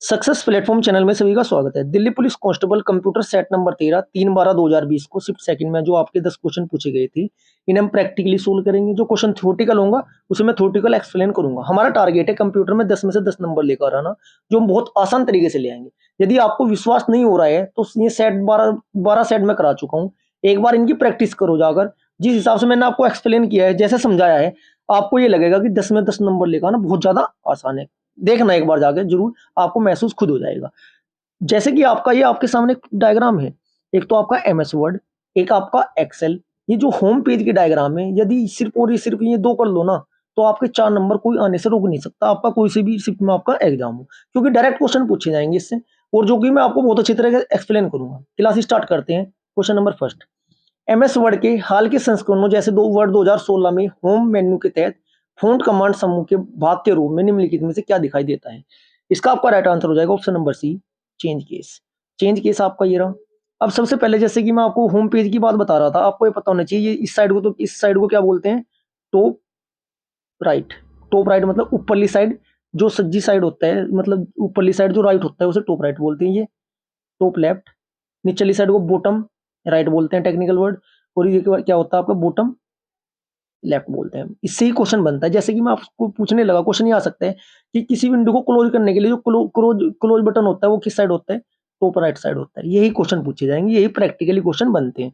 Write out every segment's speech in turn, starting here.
Success platform channel में सभी का स्वागत है। Delhi police constable computer set number 13 3/12/2020 को शिफ्ट सेकंड में जो आपके 10 क्वेश्चन पूछे गए थे, इन्हें हम प्रैक्टिकली सोल्व करेंगे। जो क्वेश्चन थ्योरेटिकल होगा उसे मैं थ्योरेटिकल एक्सप्लेन करूंगा। हमारा टारगेट है कंप्यूटर में 10 में से 10 नंबर लेकर आना, जो हम बहुत आसान तरीके से ले आएंगे। यदि आपको विश्वास नहीं हो रहा है तो ये सेट 12 सेट में करा चुका हूँ, एक बार इनकी प्रैक्टिस करो जाकर। जिस हिसाब से मैंने आपको एक्सप्लेन किया है, जैसे समझाया है, आपको ये लगेगा कि 10 में 10 नंबर लेकर आना बहुत ज्यादा आसान है। देखना एक बार जाके जरूर, आपको महसूस खुद हो जाएगा। जैसे कि आपका ये आपके सामने डायग्राम है, एक तो आपका एमएस वर्ड, एक आपका एक्सेल। ये जो होम पेज की डायग्राम है, यदि सिर्फ और सिर्फ ये दो कर लो ना, तो आपके 4 नंबर कोई आने से रोक नहीं सकता। आपका कोई से भी शिफ्ट में आपका एग्जाम हो, क्योंकि डायरेक्ट क्वेश्चन पूछे जाएंगे इससे, और जो कि मैं आपको बहुत अच्छी तरह से एक्सप्लेन करूंगा। क्लास स्टार्ट करते हैं। Question number first, MS word के हाल के संस्करणों जैसे दो वर्ड 2016 में होम मेन्यू के तहत फ़ॉन्ट कमांड समूह के भाग के रूप में निम्नलिखित में से क्या दिखाई देता है? इसका आपका राइट आंसर हो जाएगा option number C, change case. Change case आपका ये रहा। अब सबसे पहले जैसे कि मैं आपको होम पेज की बात बता रहा था, आपको ये पता होना चाहिए इस साइड को, तो इस साइड को क्या बोलते हैं? Top right. टॉप राइट मतलब ऊपरली साइड, जो सज्जी साइड होता है, मतलब ऊपरली साइड जो राइट होता है उसे टॉप राइट बोलते हैं। ये टॉप लेफ्ट। निचली साइड को बॉटम राइट बोलते हैं, टेक्निकल वर्ड। और ये क्या होता है आपका? बॉटम लेफ्ट बोलते हैं। इससे ही क्वेश्चन बनता है। जैसे कि मैं आपको पूछने लगा, क्वेश्चन ये आ सकता है कि किसी विंडो को क्लोज करने के लिए जो क्लोज बटन होता है वो किस साइड होता है? टॉप राइट साइड होता है। यही क्वेश्चन पूछे जाएंगे, यही प्रैक्टिकली क्वेश्चन बनते हैं।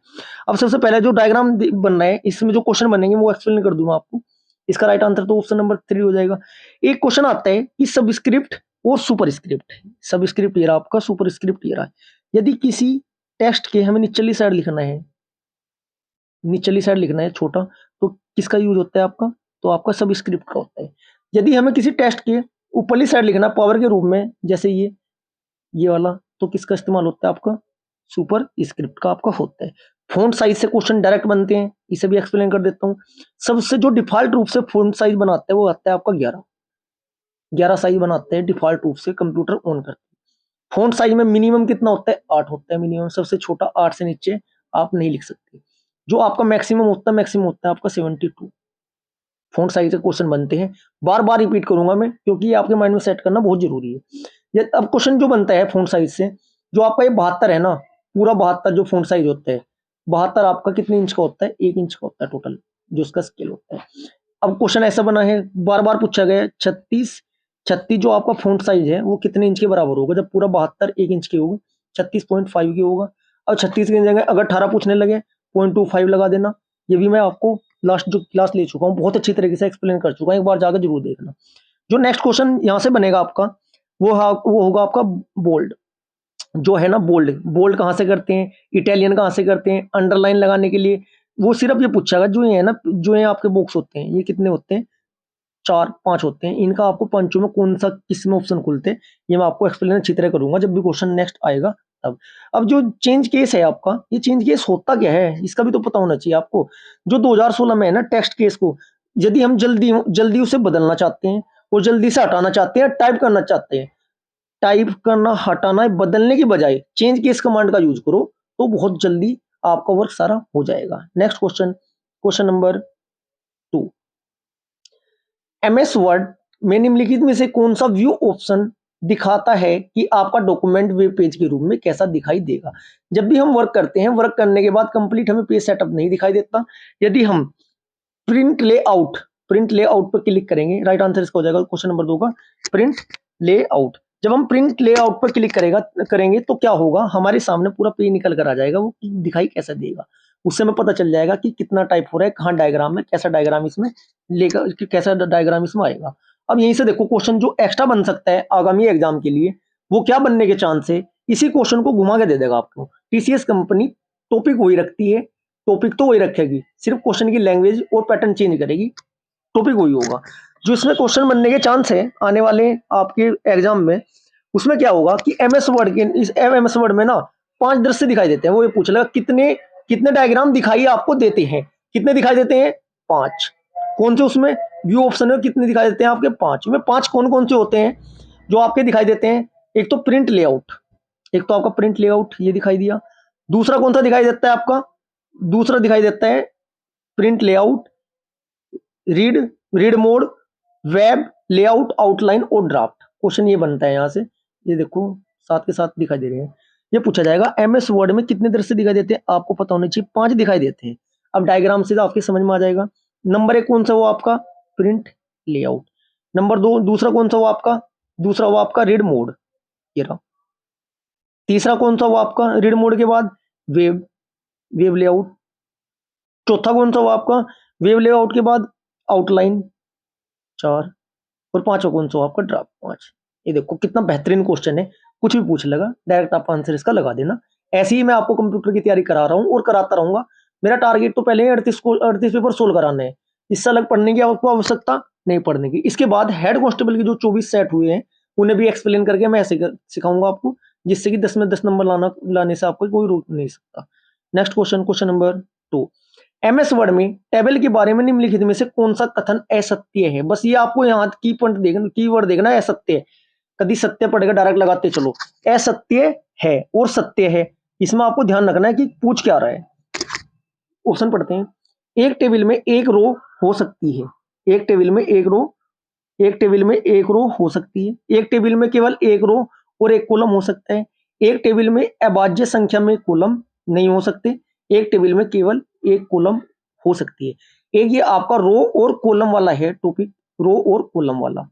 अब सबसे पहले जो डायग्राम बन रहा है, इसमें जो क्वेश्चन बनेंगे वो एक्सप्लेन कर दूंगा आपको। इसका राइट आंसर तो ऑप्शन नंबर 3 हो जाएगा। एक क्वेश्चन आता है कि सबस्क्रिप्ट और सुपरस्क्रिप्ट। सबस्क्रिप्ट ये रहा आपका, सुपरस्क्रिप्ट ये रहा। यदि किसी टेक्स्ट के हमें निचली साइड लिखना है, निचली साइड लिखना है छोटा, तो किसका यूज होता है आपका? तो आपका सबस्क्रिप्ट का होता है। यदि हमें किसी टेक्स्ट के ऊपरली साइड लिखना पावर के रूप में, जैसे ये वाला, तो किसका इस्तेमाल होता है आपका? सुपर स्क्रिप्ट का आपका होता है। फ़ॉन्ट साइज से क्वेश्चन डायरेक्ट बनते हैं, इसे भी एक्सप्लेन कर देता हूँ। सबसे जो डिफॉल्ट रूप से फ़ॉन्ट साइज बनाता है वो आता है आपका 11 साइज बनाते हैं डिफॉल्ट रूप से कंप्यूटर ऑन करते हैं। फ़ॉन्ट साइज में मिनिमम कितना होता है? 8 होता है मिनिमम, सबसे छोटा 8 से नीचे आप नहीं लिख सकते। जो आपका मैक्सिमम होता है आपका 72। फ़ॉन्ट साइज से क्वेश्चन बनते हैं। बार-बार रिपीट करूंगा मैं, क्योंकि ये आपके माइंड में सेट करना बहुत जरूरी है। ये अब क्वेश्चन जो बनता है फ़ॉन्ट साइज से, जो आपका ये 72 है ना, पूरा 72 जो फ़ॉन्ट साइज होता है, 72 आपका कितने इंच का होता है? 1 इंच का होता है टोटल, जो उसका स्केल होता है। अब क्वेश्चन ऐसा बना है, बार-बार पूछा गया है, 36 जो आपका फ़ॉन्ट साइज है वो कितने इंच के बराबर होगा? जब पूरा 72 1 इंच के होगा, 36.5 की होगा। अब 36 की जगह अगर 18 पूछने लगे, 0.25 लगा देना। ये भी मैं आपको लास्ट जो क्लास ले चुका हूँ, बहुत अच्छी तरीके से एक्सप्लेन कर चुका हूँ, एक बार जाकर जरूर देखना। जो नेक्स्ट क्वेश्चन यहाँ से बनेगा आपका, वो होगा आपका बोल्ड। जो है ना बोल्ड, बोल्ड कहाँ से करते हैं? इटालियन कहाँ से करते हैं? अंडरलाइन लगाने के लिए वो सिर्फ ये पूछेगा, जो ये है ना, जो ये आपके बॉक्स होते हैं, ये कितने होते हैं? 4-5 होते हैं। इनका आपको पांचों में कौन सा किस में ऑप्शन खुलते हैं, ये मैं आपको एक्सप्लेन अच्छी तरह करूंगा जब भी क्वेश्चन नेक्स्ट आएगा तब। अब जो चेंज केस है आपका, ये चेंज केस होता क्या है इसका भी तो पता होना चाहिए आपको। जो 2016 में है ना, टेक्स्ट केस को यदि हम जल्दी जल्दी उसे बदलना चाहते हैं और जल्दी से हटाना चाहते हैं, टाइप करना चाहते हैं, टाइप करना हटाना बदलने की बजाय चेंज केस कमांड का यूज करो, तो बहुत जल्दी आपका वर्क सारा हो जाएगा। Next question, question number 2, MS word में निम्नलिखित में से कौन सा व्यू ऑप्शन दिखाता है कि आपका डॉक्यूमेंट वेब पेज के रूप में कैसा दिखाई देगा? जब भी हम वर्क करते हैं, वर्क करने के बाद कंप्लीट हमें पेज सेटअप नहीं दिखाई देता। यदि हम प्रिंट लेआउट पर क्लिक करेंगे, राइट आंसर इसका हो जाएगा क्वेश्चन नंबर 2 का, प्रिंट लेआउट। जब हम प्रिंट लेआउट पर क्लिक करेंगे तो क्या होगा? हमारे सामने पूरा पेज निकल कर आ जाएगा, वो दिखाई कैसा देगा उससे हमें पता चल जाएगा कि कितना टाइप हो रहा है, कहाँ डायग्राम में कैसा डायग्राम इसमें लेकर, कैसा डायग्राम इसमें आएगा। अब यहीं से देखो, क्वेश्चन जो एक्स्ट्रा बन सकता है आगामी एग्जाम के लिए, वो क्या बनने के चांस है, इसी क्वेश्चन को घुमा के दे देगा आपको। टीसीएस कंपनी टॉपिक वही रखती है, टॉपिक तो वही रखेगी, सिर्फ क्वेश्चन की लैंग्वेज और पैटर्न चेंज करेगी, टॉपिक वही होगा। जो इसमें क्वेश्चन बनने के चांस है आने वाले आपके एग्जाम में, उसमें क्या होगा कि एमएस वर्ड के इस एमएस वर्ड में ना 5 दृश्य दिखाई देते हैं। वो ये पूछ लेगा कितने कितने डायग्राम दिखाई आपको देते हैं? कितने दिखाई देते हैं? 5। कौन से उसमें व्यू ऑप्शन में कितने दिखाई देते हैं आपके? 5 में 5 कौन कौन से होते हैं जो आपके दिखाई देते हैं? एक तो प्रिंट लेआउट, एक तो आपका प्रिंट लेआउट ये दिखाई दिया। दूसरा कौन सा दिखाई देता है आपका? दूसरा दिखाई देता है print layout, read mode, web layout, outline और ड्राफ्ट। क्वेश्चन ये बनता है यहाँ से ये देखो साथ के साथ दिखाई दे रहे हैं। ये पूछा जाएगा एमएस वर्ड में कितने दृश्य दिखाई देते हैं, आपको पता होना चाहिए 5 दिखाई देते हैं। अब डायग्राम से आपके समझ में आ जाएगा। नंबर 1 कौन सा वो आपका प्रिंट लेआउट, नंबर 2 दूसरा कौन सा वो आपका, दूसरा वो आपका रीड मोड, ये रहा। तीसरा कौन सा वो आपका रीड मोड के बाद वेब वेब लेआउट, चौथा कौन सा वो आपका वेब लेआउट के बाद आउटलाइन 4, और पांचवा कौन सा आपका ड्राफ्ट 5। ये देखो कितना बेहतरीन क्वेश्चन है, कुछ भी पूछ लेगा डायरेक्ट आप आंसर इसका लगा देना। ऐसे ही मैं आपको कंप्यूटर की तैयारी करा रहा हूँ और कराता रहूंगा। मेरा टारगेट तो पहले 38 पेपर सोल्व कराने हैं, इससे अलग पढ़ने की आपको आवश्यकता नहीं पड़ने की। इसके बाद हेड कांस्टेबल के जो 24 सेट हुए हैं उन्हें भी एक्सप्लेन करके मैं ऐसे सिखाऊंगा आपको, जिससे कि 10 में 10 नंबर लाने से आपको कोई रोक नहीं सकता। Next question, question number 2। MS word में टेबल के बारे में निम्नलिखित में से कौन सा कथन असत्य है। बस ये आपको यहाँ की पॉइंट देखना, कीवर्ड देखना है असत्य। कभी सत्य पढ़ेगा डायरेक्ट लगाते चलो, असत्य है और सत्य है, इसमें आपको ध्यान रखना है कि पूछ क्या रहा है। ऑप्शन पढ़ते हैं। एक टेबल में एक रो हो सकती है, एक टेबल में एक रो, एक टेबल में एक रो हो सकती है, एक टेबल में केवल एक रो और एक कॉलम हो सकता है, एक टेबल में अभाज्य संख्या में कॉलम नहीं हो सकते, एक टेबल में केवल एक कॉलम हो सकती है। एक ये आपका रो और कॉलम वाला है टॉपिक, रो और कॉलम वाला।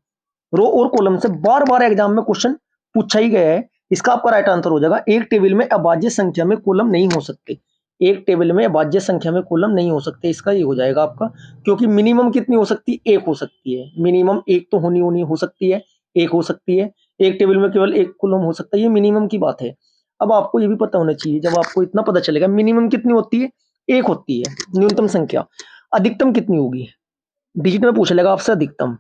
रो और कॉलम से बार बार एग्जाम में क्वेश्चन पूछा ही गया है, इसका आपका राइट आंसर हो जाएगा एक टेबल में अभाज्य संख्या में कॉलम नहीं हो सकते। एक टेबल में अभाज्य संख्या में कॉलम नहीं हो सकते, इसका ये हो जाएगा आपका। क्योंकि मिनिमम कितनी हो सकती है, एक हो सकती है, मिनिमम एक तो होनी होनी हो सकती है, एक हो सकती है। एक टेबल में केवल एक कॉलम हो सकता है, ये मिनिमम की बात है। अब आपको ये भी पता होना चाहिए, जब आपको इतना पता चलेगा मिनिमम कितनी होती है, एक होती है न्यूनतम संख्या। अधिकतम कितनी होगी, डिजिट में पूछ लेगा आपसे अधिकतम,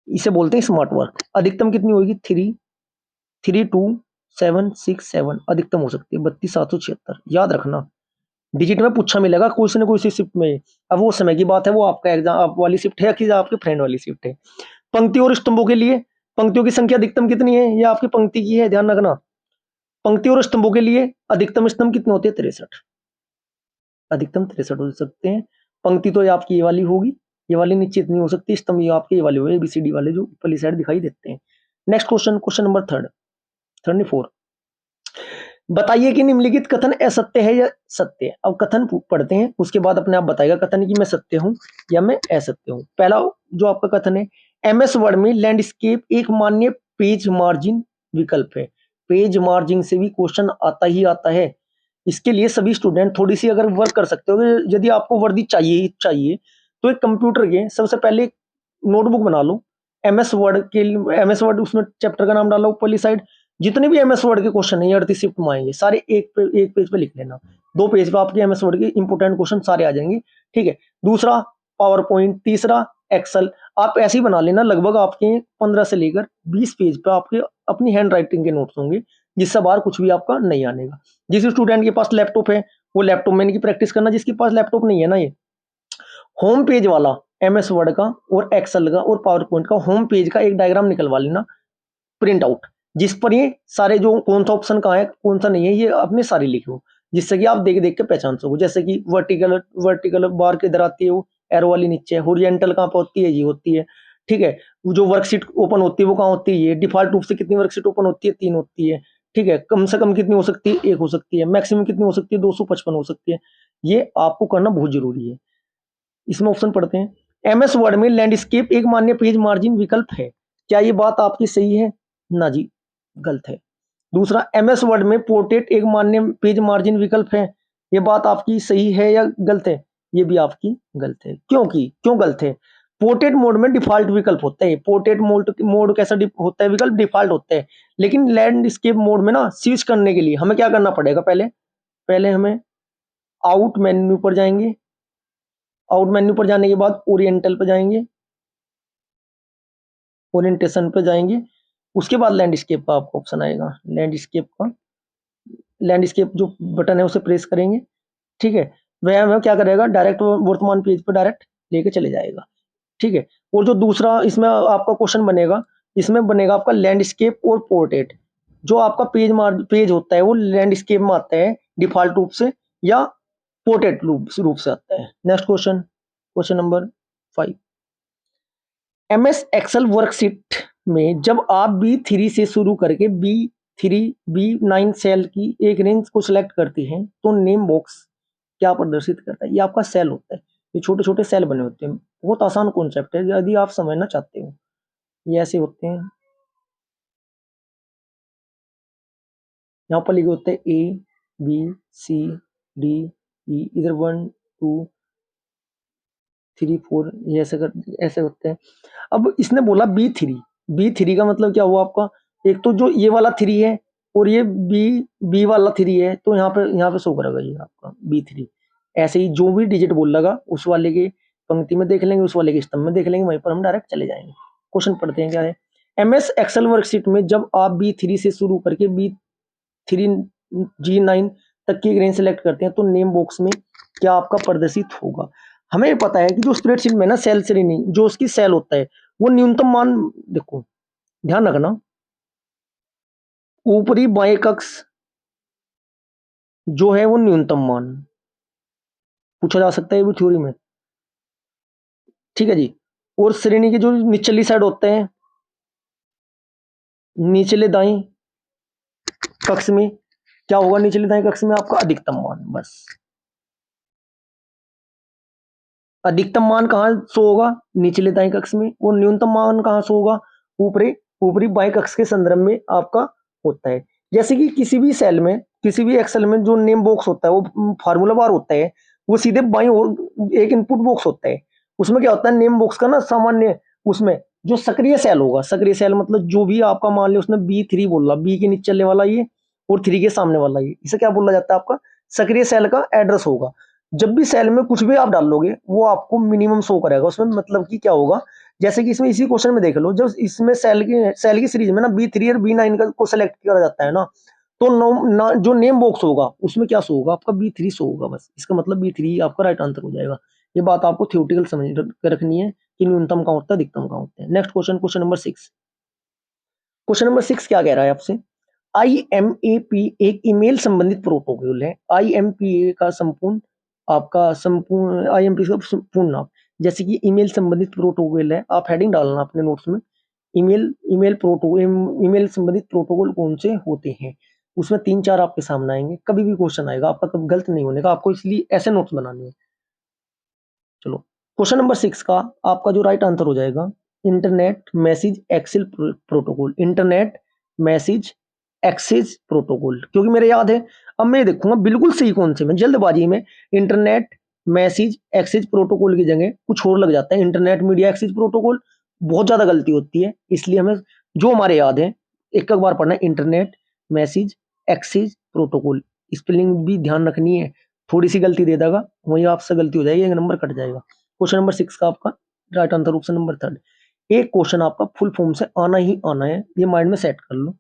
इसे बोलते हैं स्मार्ट वर्क। अधिकतम कितनी होगी, 32767 अधिकतम हो सकती है 32776, याद रखना। डिजिट में पूछा मिलेगा कोई ना कोई शिफ्ट में। अब वो समय की बात है, वो आपका एग्जाम आप वाली शिफ्ट है कि आपके फ्रेंड वाली शिफ्ट है। पंक्ति और स्तंभों के लिए पंक्तियों की संख्या अधिकतम कितनी है, ये आपकी पंक्ति की है, ध्यान रखना। पंक्ति और स्तंभों के लिए अधिकतम स्तंभ कितने होते हैं, 63, अधिकतम 63 हो सकते हैं। पंक्ति तो आपकी ये वाली होगी, ये वाली निश्चित नहीं हो सकती, स्तंभ ये आपके ये वाले हुए ABCD वाले जो ऊपरली साइड दिखाई देते हैं। Next question, question number 34। बताइए कि निम्नलिखित कथन असत्य है या सत्य है। अब कथन पढ़ते हैं, उसके बाद अपने आप बताएगा कथन कि मैं सत्य हूं या मैं असत्य हूं। पहला जो आपका कथन है, एमएस वर्ड में लैंडस्केप एक मान्य पेज मार्जिन विकल्प है। पेज मार्जिन से भी क्वेश्चन आता ही आता है। इसके लिए सभी स्टूडेंट थोड़ी सी अगर वर्क कर सकते हो, यदि आपको वर्दी चाहिए तो एक कंप्यूटर के सबसे पहले नोटबुक बना लो, एमएस वर्ड के, एमएस वर्ड उसमें चैप्टर का नाम डालो ऊपरली साइड। जितने भी एमएस वर्ड के क्वेश्चन है 38 शिफ्ट में आएंगे सारे एक पेज पे लिख लेना। 2 पेज पे आपके एमएस वर्ड के इंपोर्टेंट क्वेश्चन सारे आ जाएंगे, ठीक है। दूसरा पावर पॉइंट, तीसरा एक्सेल। आप ऐसे ही बना लेना, लगभग आपके 15 से लेकर 20 पेज पे आपके अपनी हैंड राइटिंग के नोट्स होंगे, जिससे बाहर कुछ भी आपका नहीं आनेगा। जिस स्टूडेंट के पास लैपटॉप है वो लैपटॉप में इनकी प्रैक्टिस करना, जिसके पास लैपटॉप नहीं है ना, ये होम पेज वाला एमएस वर्ड का और एक्सेल का और पावर पॉइंट का होम पेज का एक डायग्राम निकलवा लेना प्रिंट आउट, जिस पर ये सारे जो कौन सा ऑप्शन कहाँ है कौन सा नहीं है ये अपने सारे लिखो, जिससे कि आप देख देख के पहचान सको। जैसे कि वर्टिकल बार किधर आती है, वो एरो वाली नीचे है। होरिजेंटल कहाँ पर होती है, ये होती है, ठीक है। वो जो वर्कशीट ओपन होती है वो कहाँ होती है, ये डिफॉल्ट रूप से कितनी वर्कशीट ओपन होती है, 3 होती है, ठीक है। कम से कम कितनी हो सकती है, 1 हो सकती है। मैक्सिमम कितनी हो सकती है, 255 हो सकती है। ये आपको करना बहुत जरूरी है। इसमें ऑप्शन पढ़ते हैं। एमएस वर्ड में लैंडस्केप एक मान्य पेज मार्जिन विकल्प है, क्या ये बात आपकी सही है, ना जी गलत है। दूसरा, एमएस वर्ड में पोर्ट्रेट एक मान्य पेज मार्जिन विकल्प है, ये बात आपकी सही है या गलत है, ये भी आपकी गलत है। क्यों गलत है, पोर्ट्रेट मोड में डिफॉल्ट विकल्प होता है। पोर्ट्रेट मोड कैसा होता है, विकल्प डिफॉल्ट होता है। लेकिन लैंडस्केप मोड में ना स्विच करने के लिए हमें क्या करना पड़ेगा, पहले हमें आउट मेन्यू पर जाएंगे, आउट मेन्यू पर जाने के बाद ओरिएंटल पर जाएंगे, ओरिएंटेशन पर जाएंगे, उसके बाद लैंडस्केप का आपको ऑप्शन आएगा। लैंडस्केप जो बटन है उसे प्रेस करेंगे, ठीक है। वह हमें क्या करेगा, डायरेक्ट वर्तमान पेज पर डायरेक्ट लेके चले जाएगा, ठीक है। और जो दूसरा इसमें आपका क्वेश्चन बनेगा, इसमें बनेगा आपका लैंडस्केप और पोर्ट्रेट। जो आपका पेज होता है वो लैंडस्केप में आता है डिफॉल्ट रूप से या पोर्ट्रेट रूप से आता है। Next question, question number 5। MS Excel worksheet में जब आप B3 से शुरू करके B3 B9 सेल की एक रेंज को सिलेक्ट करते हैं तो नेम बॉक्स क्या प्रदर्शित करता है? ये आपका सेल होता है, ये छोटे छोटे सेल बने होते हैं। बहुत आसान कॉन्सेप्ट है, यदि आप समझना चाहते हो। ये ऐसे होते हैं, यहाँ पर लिखे होते हैं A B C D E, इधर 1 2 3 4, ये ऐसे होते हैं। अब इसने बोला B3 का मतलब क्या हुआ आपका? एक तो जो ये वाला 3 है और ये बी वाला 3 है, तो यहाँ पे शो करेगा ये आपका B3। ऐसे ही जो भी डिजिट बोल लगा उस वाले के पंक्ति में देख लेंगे, उस वाले के स्तंभ में देख लेंगे, वहीं पर हम डायरेक्ट चले जाएंगे। क्वेश्चन पढ़ते हैं क्या है। MS एक्सेल वर्कशीट में जब आप B3 से शुरू करके B3 G9 तक की रेंज सेलेक्ट करते हैं तो नेम बॉक्स में क्या आपका प्रदर्शित होगा? हमें पता है कि जो स्प्रेडशीट में ना सेल श्रेणी जो उसकी सेल होता है वो न्यूनतम मान, देखो ध्यान रखना, ऊपरी बाएं कक्ष जो है वो न्यूनतम मान पूछा जा सकता है भी थ्योरी में, ठीक है जी। और श्रेणी के जो निचली साइड होते हैं, निचले दाएं कक्ष में क्या होगा? निचले दाएं कक्ष में आपका अधिकतम मान, बस अधिकतम मान कहाँ शो होगा? निचले दाएं कक्ष में। और न्यूनतम मान कहाँ शो होगा? ऊपरी ऊपरी बाएं कक्ष के संदर्भ में आपका होता है। जैसे कि किसी भी सेल में, किसी भी एक्सेल में जो नेम बॉक्स होता है वो फार्मूला बार होता है, वो सीधे बाईं ओर एक इनपुट बॉक्स होता है। उसमें क्या होता है? नेम बॉक्स का ना सामान्य, उसमें जो सक्रिय सेल होगा, सक्रिय सेल मतलब जो भी आपका मान लिया उसने B3 बोला, बी के नीचे चलने वाला ये और 3 के सामने वाला ये, इसे क्या बोला जाता है? आपका सक्रिय सेल का एड्रेस होगा। जब भी सेल में कुछ भी आप डालोगे वो आपको मिनिमम शो करेगा उसमें। मतलब कि क्या होगा? जैसे कि इसमें इसी क्वेश्चन में देख लो, जब इसमें सेल की सीरीज में ना B3 और B9 का को सेलेक्ट करा जाता है ना, तो जो नेम बॉक्स होगा उसमें क्या शो होगा? आपका B3 शो होगा, बस इसका मतलब B3 आपका राइट आंसर हो जाएगा। ये बात आपको थ्योरेटिकल समझ के रखनी है कि न्यूनतम कहाँ होता है, अधिकतम कहाँ होता है। नेक्स्ट क्वेश्चन, क्वेश्चन नंबर 6 क्या कह रहा है आपसे? IMAP एक ईमेल संबंधित प्रोटोकॉल है। IMPA का संपूर्ण आपका संपूर्ण IMP का पूर्ण नाम, जैसे कि ईमेल संबंधित प्रोटोकॉल है, आप हेडिंग डालना अपने नोट्स में। ईमेल ईमेल प्रोटोकॉल ईमेल संबंधित प्रोटोकॉल कौन से होते हैं? उसमें 3 4 आपके सामने आएंगे, कभी भी क्वेश्चन आएगा आपका, कभी गलत नहीं होने का, आपको इसलिए ऐसे नोट्स बनाने हैं। चलो, क्वेश्चन नंबर 6 का आपका जो राइट आंसर हो जाएगा, internet message excel protocol. Internet message access protocol, क्योंकि मेरे याद है। अब मैं देखूंगा बिल्कुल सही कौन से में, जल्दबाजी में इंटरनेट मैसेज एक्सेस प्रोटोकॉल की जगह कुछ और लग जाता है, इंटरनेट मीडिया एक्सेस प्रोटोकॉल। बहुत ज्यादा गलती होती है, इसलिए हमें जो हमारे याद है एक बार पढ़ना है, internet message access protocol. Spelling भी ध्यान रखनी है, थोड़ी सी गलती दे देगा वही आपसे गलती हो जाएगी, एक नंबर कट जाएगा। क्वेश्चन नंबर 6 का आपका राइट आंसर ऑप्शन नंबर 3। एक क्वेश्चन आपका फुल फॉर्म से आना ही आना है, ये माइंड में सेट कर लो।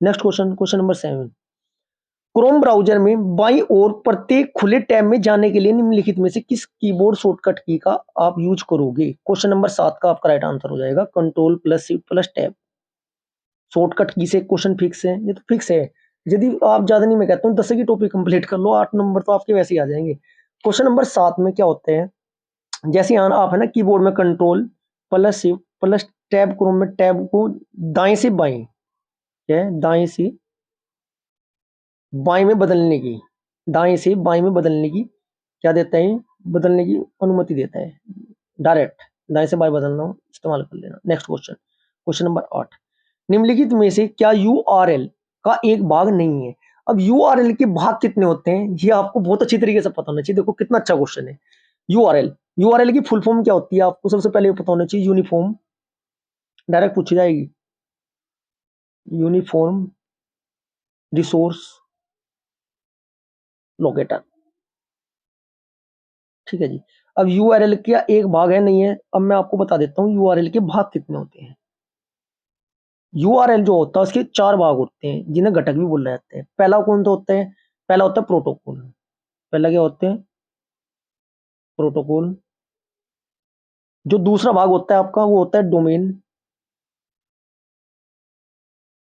Next question, question number 7। Chrome browser में बाईं ओर प्रत्येक खुले टैब में जाने के लिए निम्नलिखित में से किस कीबोर्ड शॉर्टकट की का आप यूज करोगे? क्वेश्चन नंबर 7 का आपका राइट आंसर हो जाएगा control plus shift plus tab. Shortcut की से क्वेश्चन फिक्स है, ये तो फिक्स है। यदि आप ज्यादा नहीं, मैं कहता हूँ 10 की टॉपिक कंप्लीट कर लो, 8 नंबर तो आपके वैसे ही आ जाएंगे। क्वेश्चन नंबर 7 में क्या होते हैं? जैसे यहाँ आप है ना कीबोर्ड में control plus shift plus tab, Chrome में टैब को दाएं से बाएं, क्या है? दाएं से बाएं में बदलने की, दाएं से बाएं में बदलने की क्या देता है? बदलने की अनुमति देता है। डायरेक्ट दाएं से बाएं बदलना हो इस्तेमाल कर लेना। Next question, question number 8। निम्नलिखित में से क्या URL का एक भाग नहीं है? अब URL के भाग कितने होते हैं ये आपको बहुत अच्छी तरीके से पता होना चाहिए। देखो कितना अच्छा क्वेश्चन है। यूआरएल की फुल फॉर्म क्या होती है आपको सबसे पहले पता होना चाहिए। यूनिफॉर्म, डायरेक्ट पूछी जाएगी, यूनिफॉर्म रिसोर्स लोकेटर, ठीक है जी। अब यूआरएल का एक भाग है नहीं है, अब मैं आपको बता देता हूँ यूआरएल के भाग कितने होते हैं। यूआरएल जो होता है उसके 4 भाग होते हैं जिन्हें घटक भी बोले जाते हैं। पहला कौन सा होता है? पहला होता है प्रोटोकॉल। पहला क्या होते हैं? प्रोटोकॉल। जो दूसरा भाग होता है आपका वो होता है डोमेन।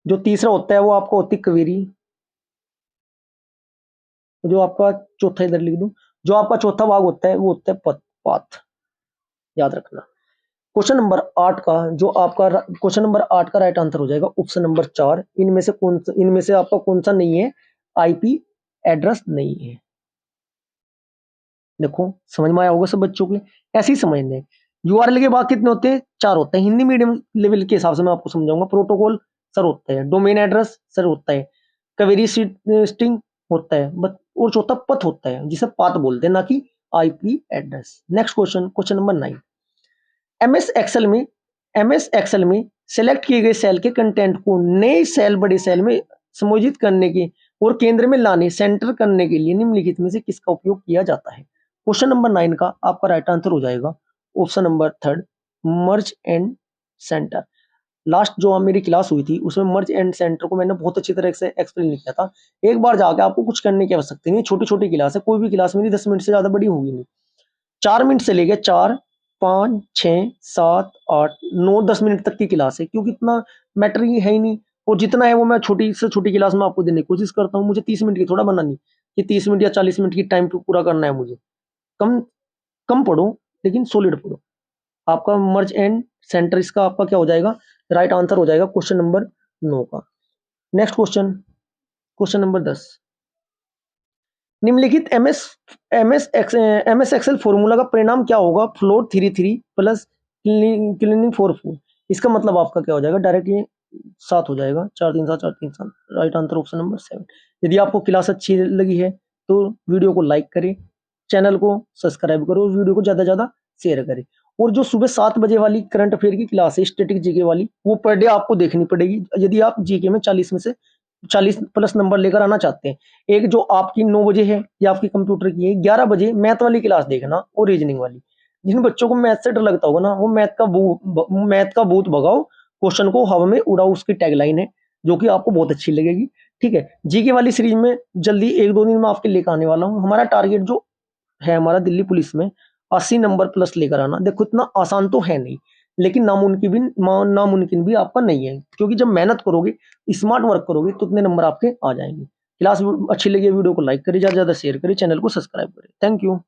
जो तीसरा होता है वो आपका होती है क्वेरी। जो आपका चौथा, इधर लिख दूं, जो आपका चौथा भाग होता है वो होता है पाथ, याद रखना। क्वेश्चन नंबर 8 का जो आपका क्वेश्चन नंबर 8 का राइट आंसर हो जाएगा ऑप्शन नंबर 4। इनमें से आपका कौन सा नहीं है, आईपी एड्रेस नहीं है। देखो समझ में आया होगा सब बच्चों के, ऐसे ही समझने। यूआरएल के बाद कितने होते हैं, 4 होते हैं। हिंदी मीडियम लेवल के हिसाब से मैं आपको समझाऊंगा। प्रोटोकॉल सर होता है, डोमेन एड्रेस सर होता है, क्वेरी स्ट्रिंग होता है, और चौथा पथ होता है जिसे पाथ बोलते हैं, ना कि IP address. Next question, question number 9। MS Excel में सेलेक्ट किए गए सेल के कंटेंट को नए सेल बड़े सेल में समायोजित करने के और केंद्र में लाने सेंटर करने के लिए निम्नलिखित में से किसका उपयोग किया जाता है। क्वेश्चन नंबर 9 का आपका राइट आंसर हो जाएगा option number 3, merge and centre. Last जो मेरी क्लास हुई थी उसमें मर्ज एंड सेंटर को मैंने बहुत अच्छी तरह से एक्सप्लेन किया था। एक बार जाके आपको कुछ करने की आवश्यकता नहीं, छोटी छोटी क्लास है, कोई भी क्लास मेरी 10 मिनट से ज्यादा बड़ी होगी नहीं। 4 मिनट से लेके 4, 5, 6, 7, 8, 9, 10 मिनट तक की क्लास है, क्योंकि इतना मैटर ही है ही नहीं। और जितना है वो मैं छोटी से छोटी क्लास में आपको देने की कोशिश करता हूँ। मुझे 30 मिनट की थोड़ा बनानी कि 30 मिनट या 40 मिनट की टाइम पूरा करना है मुझे। कम कम पढ़ो लेकिन सॉलिड पढ़ो। आपका मर्ज एंड सेंटर इसका आपका क्या हो जाएगा, राइट आंसर हो जाएगा क्वेश्चन नंबर 9 का। Next question, question number 10। निम्नलिखित एमएस एक्सेल फॉर्मूला का परिणाम क्या होगा, फ्लोर 33 प्लस क्लीनिंग 44। इसका मतलब आपका क्या हो जाएगा, डायरेक्ट ये 7 हो जाएगा, 4 3 7 4 3 7। Right answer option number 7। यदि आपको क्लास अच्छी लगी है तो वीडियो को लाइक करें, चैनल को सब्सक्राइब करो और वीडियो को ज़्यादा से ज़्यादा शेयर करें। और जो सुबह 7 बजे वाली करंट अफेयर की क्लास है स्टैटिक जीके वाली, वो पर डे आपको देखनी पड़ेगी यदि आप जीके में 40 में से 40 प्लस नंबर लेकर आना चाहते हैं। एक जो आपकी 9 बजे है या आपकी कंप्यूटर की है, 11 बजे मैथ वाली क्लास देखना और रीजनिंग वाली। जिन बच्चों को मैथ से डर लगता होगा ना, वो मैथ का भूत भगाओ, क्वेश्चन को हवा में उड़ाओ, उसकी टैगलाइन है जो कि आपको बहुत अच्छी लगेगी। ठीक है, जीके वाली सीरीज में जल्दी 1-2 दिन में आपके लेकर आने वाला हूँ। हमारा टारगेट जो है हमारा दिल्ली पुलिस में 80 नंबर प्लस लेकर आना। देखो इतना आसान तो है नहीं, लेकिन नामुमकिन भी आपका नहीं है, क्योंकि जब मेहनत करोगे, स्मार्ट वर्क करोगे तो उतने नंबर आपके आ जाएंगे। क्लास अच्छी लगी वीडियो को लाइक करें, ज़्यादा से ज़्यादा शेयर करें, चैनल को सब्सक्राइब करें। Thank you.